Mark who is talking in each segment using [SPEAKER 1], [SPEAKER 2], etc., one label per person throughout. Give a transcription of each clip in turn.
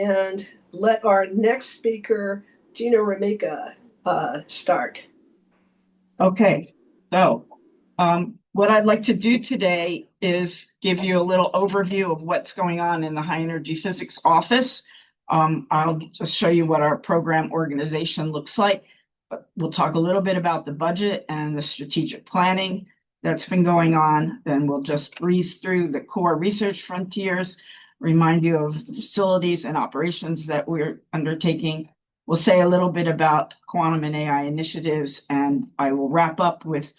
[SPEAKER 1] and let our next speaker, Gina Rameika, start.
[SPEAKER 2] Okay, so what I'd like to do today is give you a little overview of what's going on in the high energy physics office. I'll just show you what our program organization looks like. We'll talk a little bit about the budget and the strategic planning that's been going on. Then we'll just breeze through the core research frontiers, remind you of the facilities and operations that we're undertaking. We'll say a little bit about quantum and AI initiatives, and I will wrap up with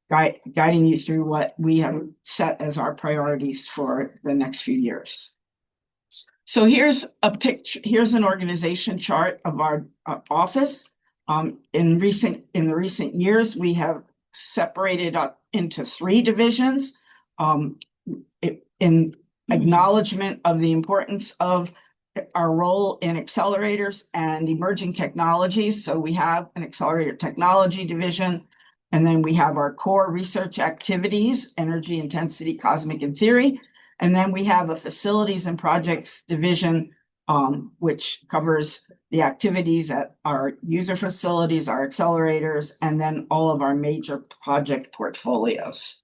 [SPEAKER 2] guiding you through what we have set as our priorities for the next few years. So here's a picture. Here's an organization chart of our office. In the recent years, we have separated up into 3 divisions in acknowledgement of the importance of our role in accelerators and emerging technologies. So we have an accelerator technology division, and then we have our core research activities, energy intensity, cosmic and theory. And then we have a facilities and projects division, which covers the activities at our user facilities, our accelerators, and then all of our major project portfolios.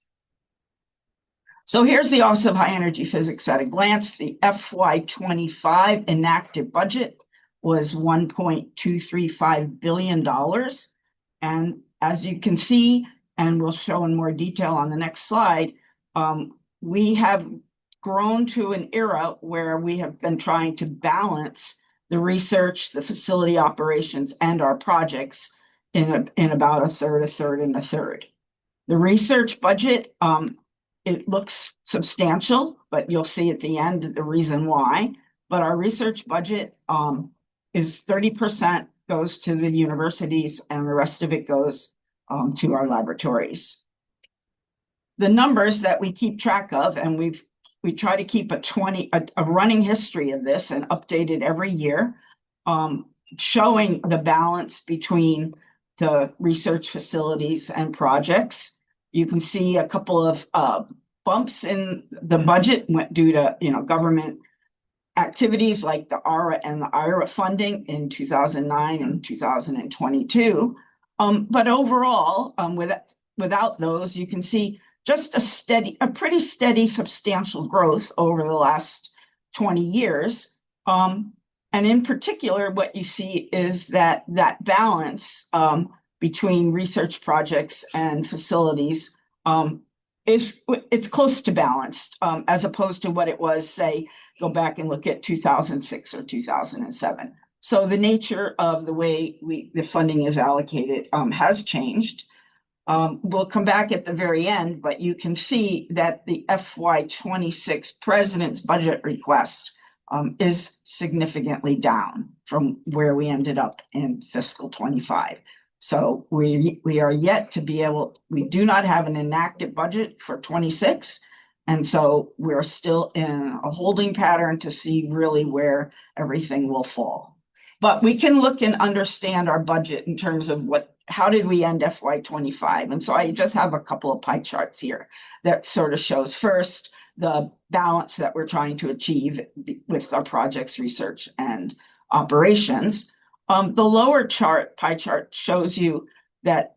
[SPEAKER 2] So here's the Office of High Energy Physics at a glance. The FY25 enacted budget was $1.235 billion. And as you can see, and we'll show in more detail on the next slide, we have grown to an era where we have been trying to balance the research, the facility operations, and our projects in about a third, and a third. The research budget, it looks substantial, but you'll see at the end the reason why. But our research budget is 30% goes to the universities, and the rest of it goes to our laboratories. The numbers that we keep track of, and we try to keep a running history of this and update it every year, showing the balance between the research facilities and projects. You can see a couple of bumps in the budget went due to government activities like the ARA and the IRA funding in 2009 and 2022. But overall, without those, you can see just a pretty steady, substantial growth over the last 20 years. And in particular, what you see is that balance between research projects and facilities it's close to balanced, as opposed to what it was, say, go back and look at 2006 or 2007. So the nature of the way the funding is allocated has changed. We'll come back at the very end, but you can see that the FY26 President's budget request is significantly down from where we ended up in fiscal 25. So we are yet to be able, we do not have an enacted budget for 26. And so we're still in a holding pattern to see really where everything will fall. But we can look and understand our budget in terms of how did we end FY25? And so I just have a couple of pie charts here that sort of shows first the balance that we're trying to achieve with our projects, research, and operations. The lower pie chart shows you that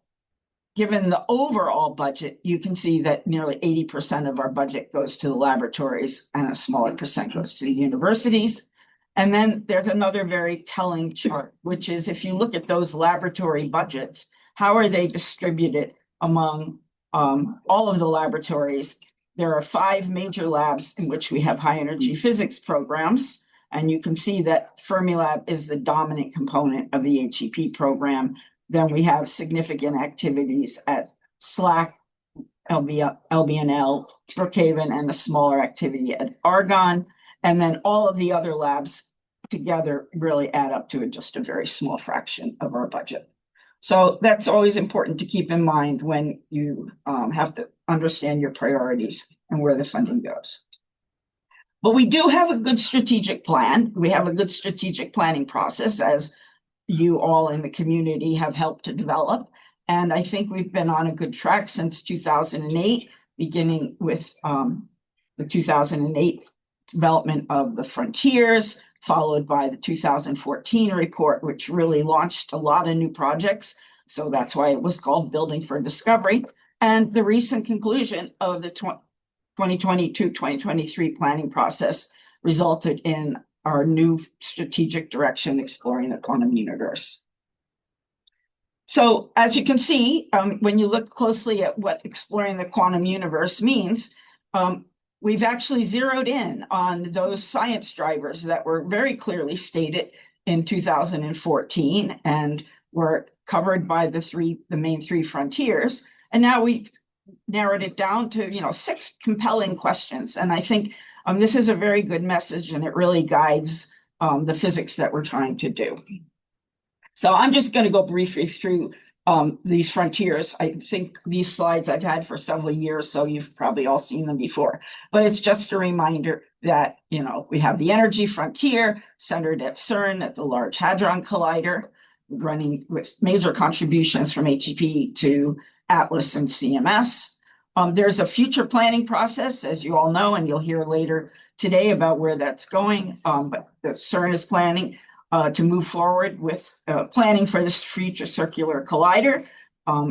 [SPEAKER 2] given the overall budget, you can see that nearly 80% of our budget goes to the laboratories and a smaller percent goes to the universities. And then there's another very telling chart, which is if you look at those laboratory budgets, how are they distributed among all of the laboratories? There are 5 major labs in which we have high energy physics programs. And you can see that Fermilab is the dominant component of the HEP program. Then we have significant activities at SLAC, LBNL, Brookhaven, and a smaller activity at Argonne. And then all of the other labs together really add up to just a very small fraction of our budget. So that's always important to keep in mind when you have to understand your priorities and where the funding goes. But we do have a good strategic plan. We have a good strategic planning process, as you all in the community have helped to develop. And I think we've been on a good track since 2008, beginning with the 2008 development of the frontiers, followed by the 2014 report, which really launched a lot of new projects. So that's why it was called Building for Discovery. And the recent conclusion of the 2022-2023 planning process resulted in our new strategic direction, exploring the quantum universe. So as you can see, when you look closely at what exploring the quantum universe means, we've actually zeroed in on those science drivers that were very clearly stated in 2014 and were covered by the main three frontiers. And now we've narrowed it down to 6 compelling questions. And I think this is a very good message, and it really guides the physics that we're trying to do. So I'm just going to go briefly through these frontiers. I think these slides I've had for several years, so you've probably all seen them before. But it's just a reminder that, we have the energy frontier centered at CERN, at the Large Hadron Collider, running with major contributions from HEP to ATLAS and CMS. There's a future planning process, as you all know, and you'll hear later today about where that's going. But the CERN is planning to move forward with planning for this future circular collider,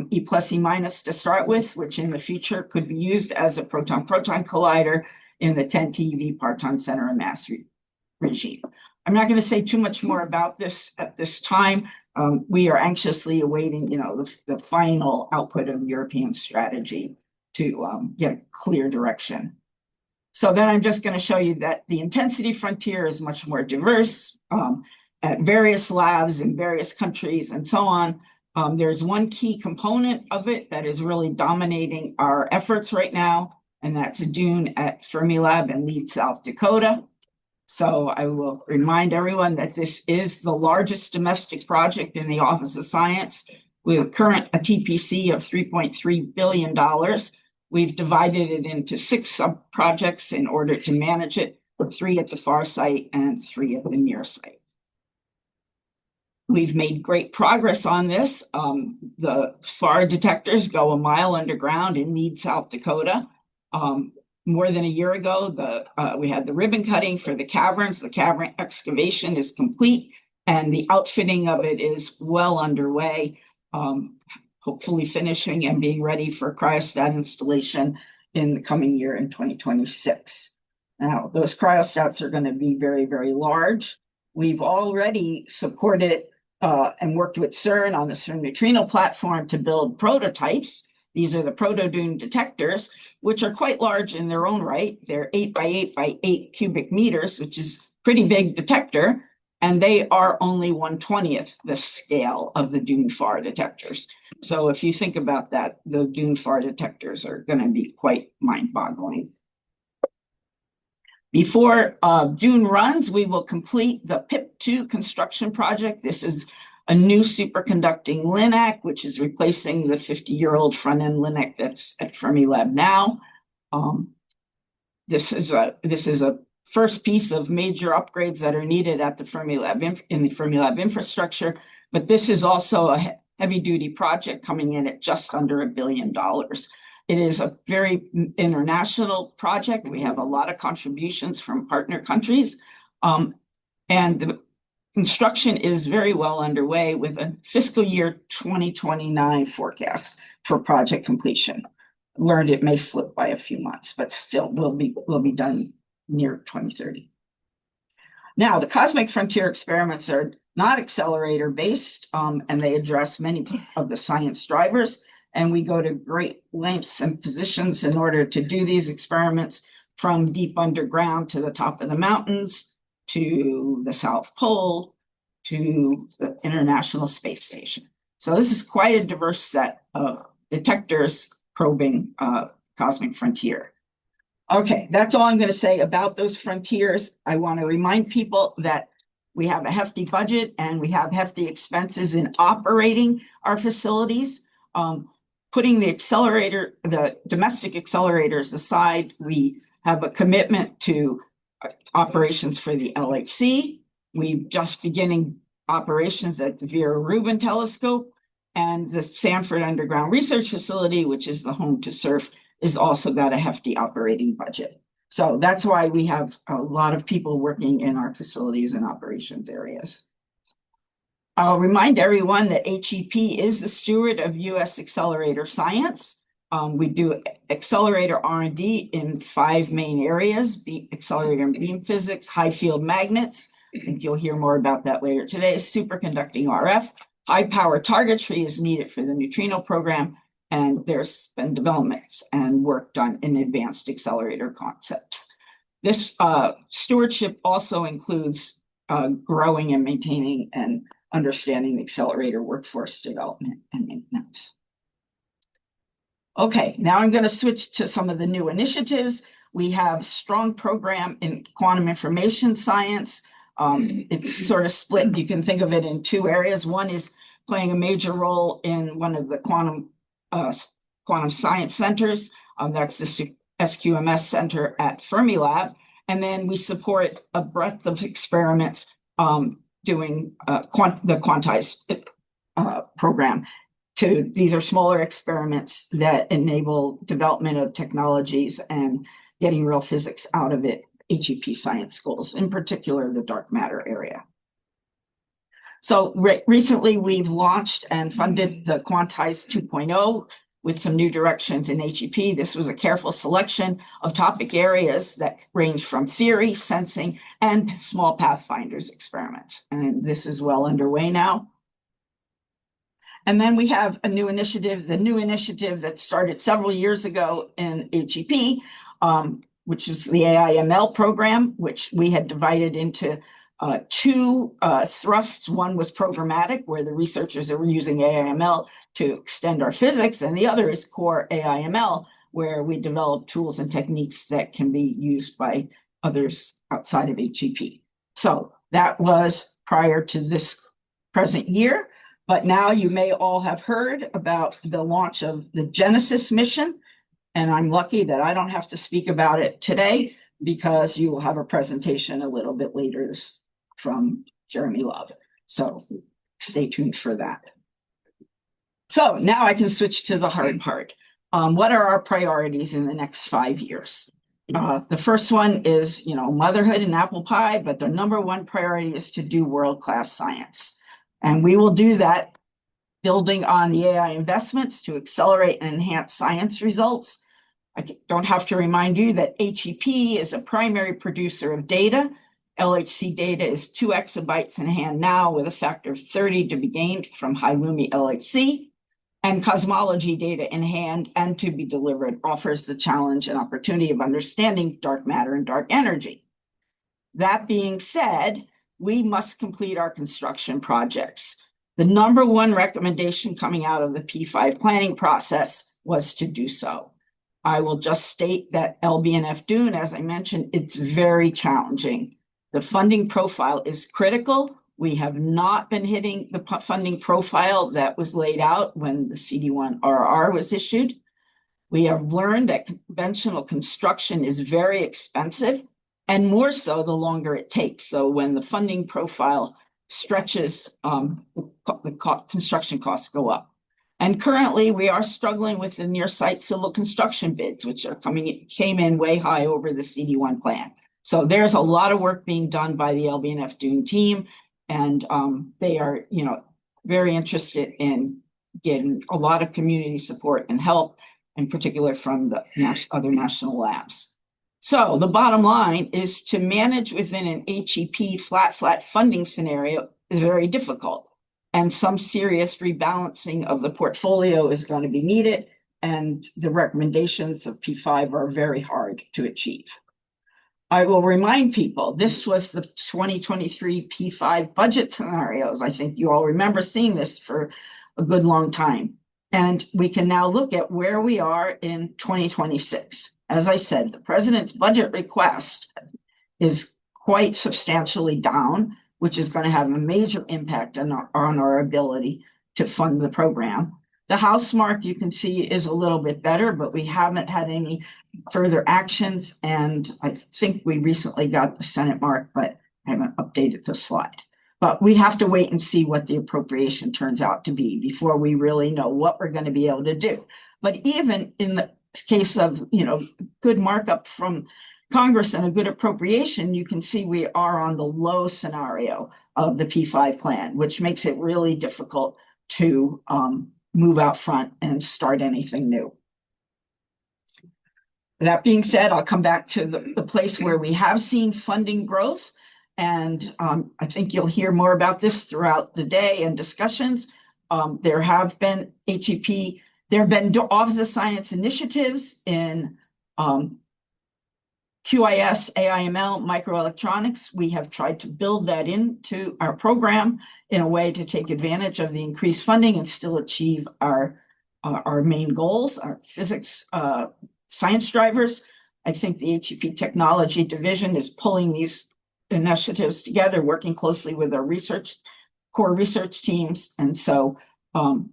[SPEAKER 2] E plus E minus to start with, which in the future could be used as a proton-proton collider in the 10 TeV parton center of mass regime. I'm not going to say too much more about this at this time. We are anxiously awaiting, the final output of European strategy to get clear direction. So then I'm just going to show you that the intensity frontier is much more diverse at various labs in various countries and so on. There's one key component of it that is really dominating our efforts right now, and that's DUNE at Fermilab in Leeds, South Dakota. So I will remind everyone that this is the largest domestic project in the Office of Science with a TPC of $3.3 billion. We've divided it into 6 sub-projects in order to manage it, with 3 at the far site and 3 at the near site. We've made great progress on this. The FAR detectors go a mile underground in Leeds, South Dakota. More than a year ago, we had the ribbon cutting for the caverns. The cavern excavation is complete, and the outfitting of it is well underway, hopefully finishing and being ready for cryostat installation in the coming year in 2026. Now, those cryostats are going to be very, very large. We've already supported and worked with CERN on the CERN neutrino platform to build prototypes. These are the proto-DUNE detectors, which are quite large in their own right. They're 8 by 8 by 8 cubic meters, which is a pretty big detector, and they are only 1/20th the scale of the DUNE FAR detectors. So if you think about that, the DUNE FAR detectors are going to be quite mind-boggling. Before DUNE runs, we will complete the PIP2 construction project. This is a new superconducting LINAC, which is replacing the 50-year-old front-end LINAC that's at Fermilab now. This is a first piece of major upgrades that are needed at the Fermilab in the Fermilab infrastructure, but this is also a heavy-duty project coming in at just under $1 billion. It is a very international project. We have a lot of contributions from partner countries, and the construction is very well underway with a fiscal year 2029 forecast for project completion. Learned it may slip by a few months, but still will be done near 2030. Now, the cosmic frontier experiments are not accelerator based, and they address many of the science drivers. And we go to great lengths and positions in order to do these experiments, from deep underground to the top of the mountains, to the South Pole, to the International Space Station. So this is quite a diverse set of detectors probing cosmic frontier. Okay, that's all I'm going to say about those frontiers. I want to remind people that we have a hefty budget and we have hefty expenses in operating our facilities. Putting the domestic accelerators aside, we have a commitment to operations for the LHC. We're just beginning operations at the Vera Rubin telescope, and the Sanford Underground Research Facility, which is the home to SURF, is also got a hefty operating budget. So that's why we have a lot of people working in our facilities and operations areas. I'll remind everyone that HEP is the steward of U.S. Accelerator Science. We do accelerator R&D in 5 main areas: accelerator and beam physics, high field magnets. I think you'll hear more about that later today. Superconducting RF, high power targetry is needed for the neutrino program, and there's been developments and work done in advanced accelerator concepts. This stewardship also includes growing and maintaining and understanding the accelerator workforce development and maintenance. Okay, now I'm going to switch to some of the new initiatives. We have strong program in quantum information science. It's sort of split. You can think of it in 2 areas. One is playing a major role in one of the quantum science centers. That's the SQMS Center at Fermilab. And then we support a breadth of experiments doing the quantized program. These are smaller experiments that enable development of technologies and getting real physics out of it, HEP science schools, in particular the dark matter area. So recently we've launched and funded the Quantized 2.0 with some new directions in HEP. This was a careful selection of topic areas that range from theory, sensing, and small pathfinders experiments. And this is well underway now. And then we have a new initiative, the new initiative that started several years ago in HEP, which is the AI/ML program, which we had divided into 2 thrusts. One was programmatic, where the researchers are using AI/ML to extend our physics, and the other is core AI/ML, where we develop tools and techniques that can be used by others outside of HEP. So that was prior to this present year. But now you may all have heard about the launch of the Genesis mission, and I'm lucky that I don't have to speak about it today because you will have a presentation a little bit later from Jeremy Love. So stay tuned for that. So now I can switch to the hard part. What are our priorities in the next 5 years? The first one is, motherhood and apple pie, but the number 1 priority is to do world-class science. And we will do that building on the AI investments to accelerate and enhance science results. I don't have to remind you that HEP is a primary producer of data. LHC data is 2 exabytes in hand now, with a factor of 30 to be gained from high-lumi LHC. And cosmology data in hand and to be delivered offers the challenge and opportunity of understanding dark matter and dark energy. That being said, we must complete our construction projects. The number 1 recommendation coming out of the P5 planning process was to do so. I will just state that LBNF Dune, as I mentioned, it's very challenging. The funding profile is critical. We have not been hitting the funding profile that was laid out when the CD1RR was issued. We have learned that conventional construction is very expensive, and more so the longer it takes. So when the funding profile stretches, the construction costs go up. And currently we are struggling with the near site civil construction bids, which came in way high over the CD1 plan. So there's a lot of work being done by the LBNF Dune team, and they are, very interested in getting a lot of community support and help, in particular from the other national labs. So the bottom line is to manage within an HEP flat funding scenario is very difficult, and some serious rebalancing of the portfolio is going to be needed, and the recommendations of P5 are very hard to achieve. I will remind people, this was the 2023 P5 budget scenarios. I think you all remember seeing this for a good long time. And we can now look at where we are in 2026. As I said, the president's budget request is quite substantially down, which is going to have a major impact on our ability to fund the program. The House mark, you can see, is a little bit better, but we haven't had any further actions. And I think we recently got the Senate mark, but I haven't updated the slide. But we have to wait and see what the appropriation turns out to be before we really know what we're going to be able to do. But even in the case of, good markup from Congress and a good appropriation, you can see we are on the low scenario of the P5 plan, which makes it really difficult to move out front and start anything new. That being said, I'll come back to the place where we have seen funding growth. And I think you'll hear more about this throughout the day and discussions. There have been HEP, there have been Office of Science initiatives in QIS, AIML, microelectronics. We have tried to build that into our program in a way to take advantage of the increased funding and still achieve our main goals, our physics, science drivers. I think the HEP Technology Division is pulling these initiatives together, working closely with our core research teams. And so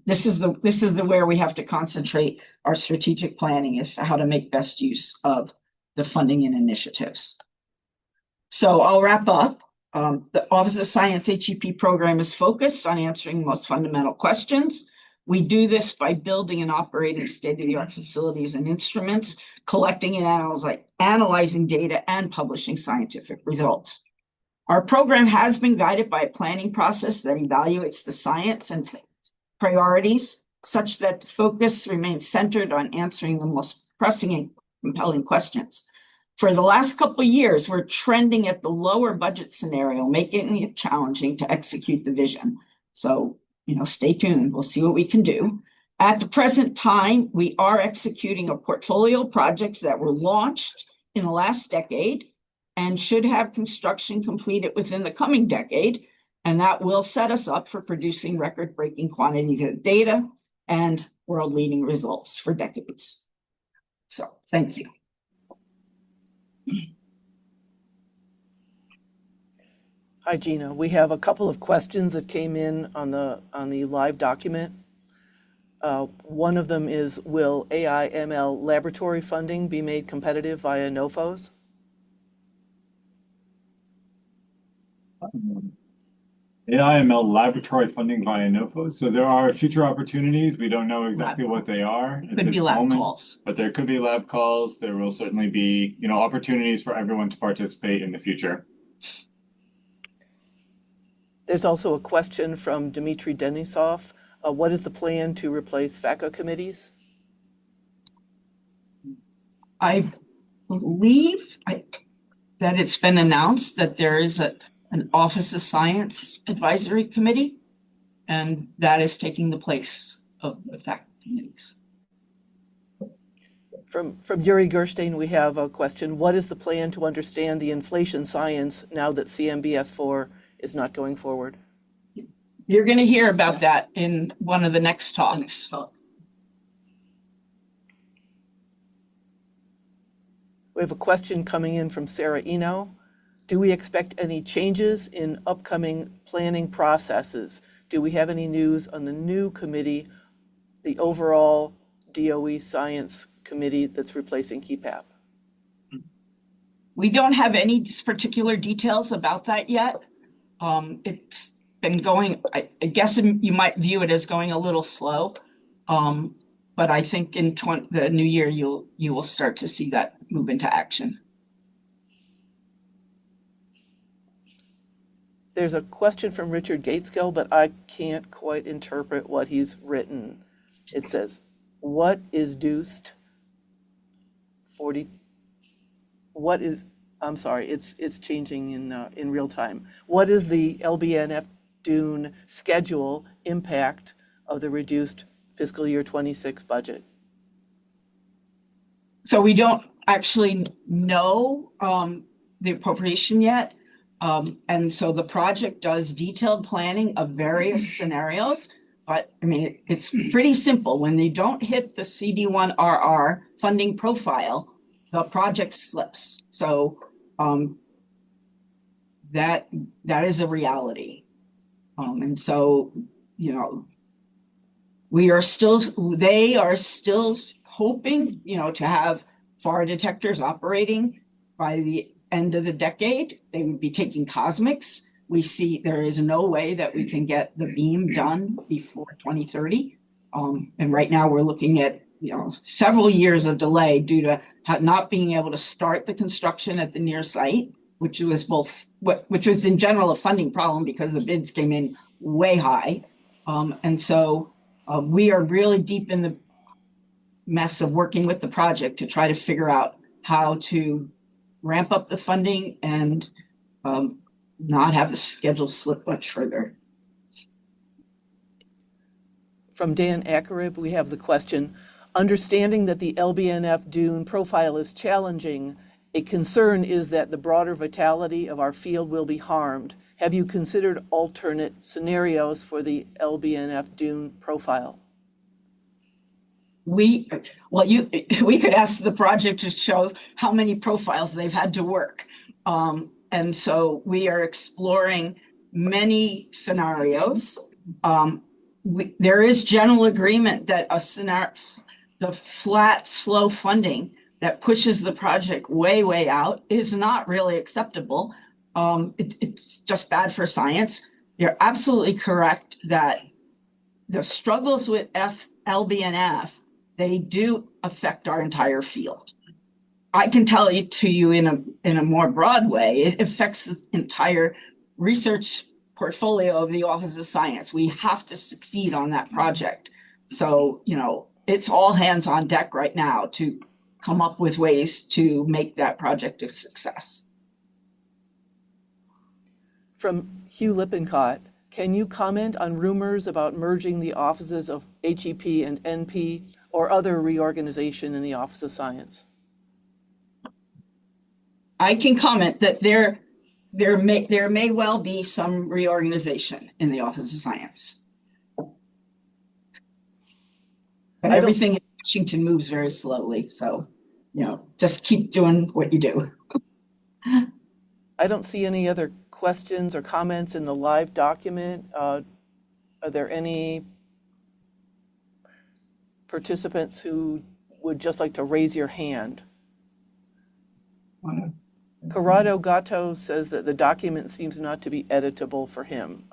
[SPEAKER 2] this is the where we have to concentrate our strategic planning as to how to make best use of the funding and initiatives. So I'll wrap up. The Office of Science HEP program is focused on answering the most fundamental questions. We do this by building and operating state-of-the-art facilities and instruments, collecting and analyzing data, and publishing scientific results. Our program has been guided by a planning process that evaluates the science and priorities such that the focus remains centered on answering the most pressing and compelling questions. For the last couple of years, we're trending at the lower budget scenario, making it challenging to execute the vision. So, stay tuned. We'll see what we can do. At the present time, we are executing a portfolio of projects that were launched in the last decade and should have construction completed within the coming decade. And that will set us up for producing record-breaking quantities of data and world-leading results for decades. So, thank you.
[SPEAKER 3] Hi, Gina. We have a couple of questions that came in on the live document. One of them is, will AI/ML laboratory funding be made competitive via NOFOs?
[SPEAKER 4] AI/ML laboratory funding via NOFOs. So there are future opportunities. We don't know exactly what they are at
[SPEAKER 2] Could
[SPEAKER 4] this
[SPEAKER 2] be lab
[SPEAKER 4] moment,
[SPEAKER 2] calls.
[SPEAKER 4] but there could be lab calls. There will certainly be, opportunities for everyone to participate in the future.
[SPEAKER 3] There's also a question from Dmitry Denisov. What is the plan to replace FACA committees?
[SPEAKER 2] I believe that it's been announced that there is an Office of Science Advisory Committee, and that is taking the place of the FACA committees.
[SPEAKER 3] From Yuri Gerstein, we have a question. What is the plan to understand the inflation science now that CMBS4 is not going forward?
[SPEAKER 2] You're going to hear about that in one of the next talks.
[SPEAKER 3] We have a question coming in from Sarah Eno. Do we expect any changes in upcoming planning processes? Do we have any news on the new committee, the overall DOE Science Committee that's replacing KEPAP?
[SPEAKER 2] We don't have any particular details about that yet. It's been going, I guess you might view it as going a little slow. But I think in the new year, you will start to see that move into action.
[SPEAKER 3] There's a question from Richard Gateskill, but I can't quite interpret what he's written. It says, what is deuced 40? What is, I'm sorry, it's changing in real time. What is the LBNF Dune schedule impact of the reduced fiscal year 26 budget?
[SPEAKER 2] So we don't actually know the appropriation yet. And so the project does detailed planning of various scenarios, but I mean, it's pretty simple. When they don't hit the CD1RR funding profile, the project slips. So that is a reality. And so, they are still hoping, to have FAR detectors operating by the end of the decade. They would be taking cosmics. We see there is no way that we can get the beam done before 2030. And right now we're looking at, several years of delay due to not being able to start the construction at the near site, which was in general a funding problem because the bids came in way high. And so we are really deep in the mess of working with the project to try to figure out how to ramp up the funding and not have the schedule slip much further.
[SPEAKER 3] From Dan Ackerib, we have the question, understanding that the LBNF dune profile is challenging, a concern is that the broader vitality of our field will be harmed. Have you considered alternate scenarios for the LBNF dune profile?
[SPEAKER 2] We could ask the project to show how many profiles they've had to work. And so we are exploring many scenarios. There is general agreement that the flat, slow funding that pushes the project way, way out is not really acceptable. It's just bad for science. You're absolutely correct that the struggles with LBNF, they do affect our entire field. I can tell you to you in a more broad way, it affects the entire research portfolio of the Office of Science. We have to succeed on that project. So, it's all hands on deck right now to come up with ways to make that project a success.
[SPEAKER 3] From Hugh Lippincott, can you comment on rumors about merging the offices of HEP and NP or other reorganization in the Office of Science?
[SPEAKER 2] I can comment that there may well be some reorganization in the Office of Science. But everything in Washington moves very slowly. So, just keep doing what you do.
[SPEAKER 3] I don't see any other questions or comments in the live document. Are there any participants who would just like to raise your hand? Corrado Gatto says that the document seems not to be editable for him.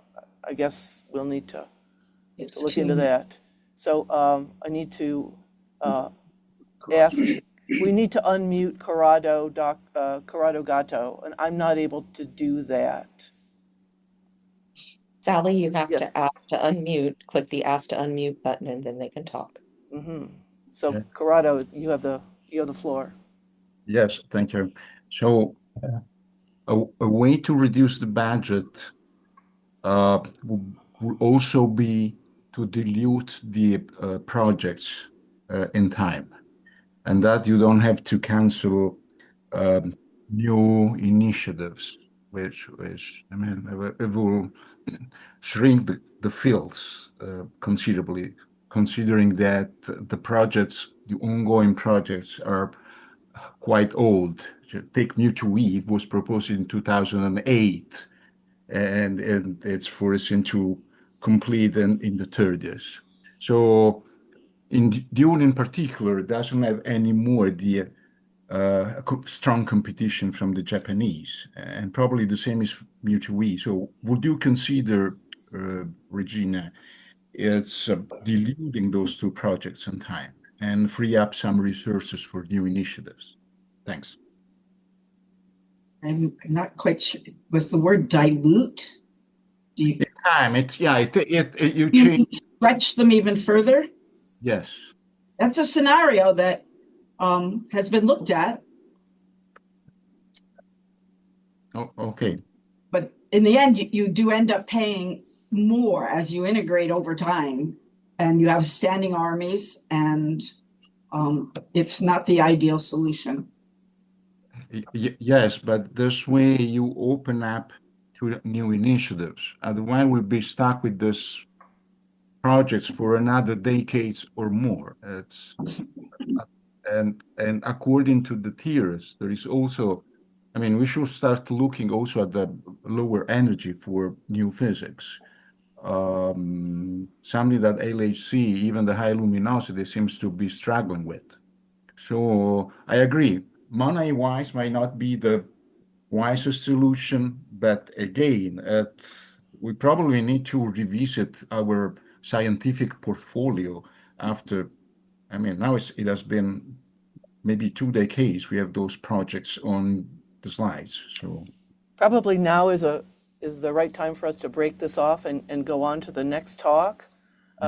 [SPEAKER 3] I guess we'll need to look into that. So I need to ask, we need to unmute Corrado Gatto, and I'm not able to do that.
[SPEAKER 5] Sally, you have
[SPEAKER 3] Yes.
[SPEAKER 5] to ask to unmute, click the ask to unmute button, and then they can talk.
[SPEAKER 3] Mm-hmm. So
[SPEAKER 6] Yeah.
[SPEAKER 3] Corrado, you have the floor.
[SPEAKER 6] Yes, thank you. So a way to reduce the budget would also be to dilute the projects in time, and that you don't have to cancel new initiatives, which I mean, it will shrink the fields considerably, considering that the ongoing projects are quite old. Take Mu2E was proposed in 2008, and it's foreseen to complete in the 30s. So Dune in particular doesn't have any more the strong competition from the Japanese, and probably the same is Mu2E. So would you consider, Regina, it's diluting those two projects in time and free up some resources for new initiatives? Thanks.
[SPEAKER 2] I'm not quite sure. Was the word dilute? Do you
[SPEAKER 6] Time, you
[SPEAKER 2] you
[SPEAKER 6] change.
[SPEAKER 2] mean stretch them even further?
[SPEAKER 6] Yes.
[SPEAKER 2] That's a scenario that has been looked at,
[SPEAKER 6] Oh, okay.
[SPEAKER 2] but in the end, you do end up paying more as you integrate over time, and you have standing armies, and it's not the ideal solution.
[SPEAKER 6] Yes, but this way you open up to new initiatives. Otherwise, we'll be stuck with this projects for another decades or more. And according to the theorists, there is also, I mean, we should start looking also at the lower energy for new physics. Something that LHC, even the high luminosity, seems to be struggling with. So I agree. Money-wise might not be the wisest solution, but again, we probably need to revisit our scientific portfolio after I mean, now it has been maybe 2 decades we have those projects on the slides. So
[SPEAKER 3] Probably now is the right time for us to break this off and go on to the next talk.